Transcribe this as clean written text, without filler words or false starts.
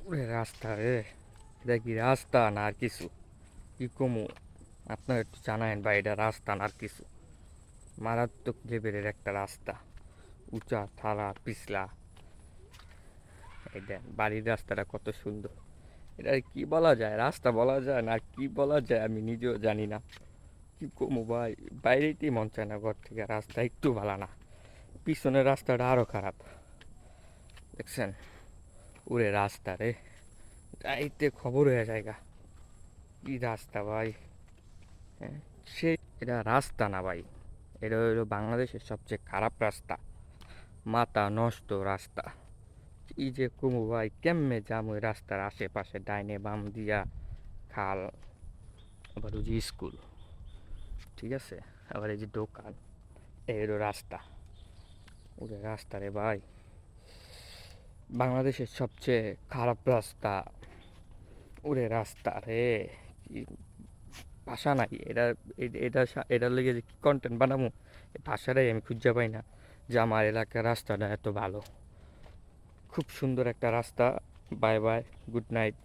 ওরে রাস্তা রে, এটা কি রাস্তা না আর কিছু? কি কমু? আপনার একটু জানায়েন ভাই, এটা রাস্তা না আর কিছু? মারাত্মক লেভেলের একটা রাস্তা, উঁচা খাড়া পিছলা। এই দেন বাড়ির রাস্তাটা কত সুন্দর। এটা কি বলা যায়, রাস্তা বলা যায় না কি বলা যায় আমি নিজেও জানি না। কি কমু ভাই, বাইরেতেই মন চায় না ঘর থেকে, রাস্তা একটু ভালো না। পিছনের রাস্তাটা আরো খারাপ, দেখছেন? ওরে রাস্তা রে, যাইতে খবর হয়ে জায়গা। কি রাস্তা ভাই! হ্যাঁ, সে এটা রাস্তা না ভাই, এটা হলো বাংলাদেশের সবচেয়ে খারাপ রাস্তা। মাথা নষ্ট রাস্তা। কি যে কমু ভাই, কেমনে যাম ওই রাস্তার আশেপাশে, ডাইনে বাম দিয়া খাল, আবার ওই যে স্কুল, ঠিক আছে, আবার এই যে দোকান, এই হলো রাস্তা। ওরে রাস্তা রে ভাই, বাংলাদেশের সবচেয়ে খারাপ রাস্তা। ওরে রাস্তা রে, কি ভাষা নাই এটা। এটার লেগে যে কি কন্টেন্ট বানাবো, এই ভাষাটাই আমি খুঁজে পাই না যে আমার এলাকার রাস্তাটা এত ভালো। খুব সুন্দর একটা রাস্তা। Bye bye, good night.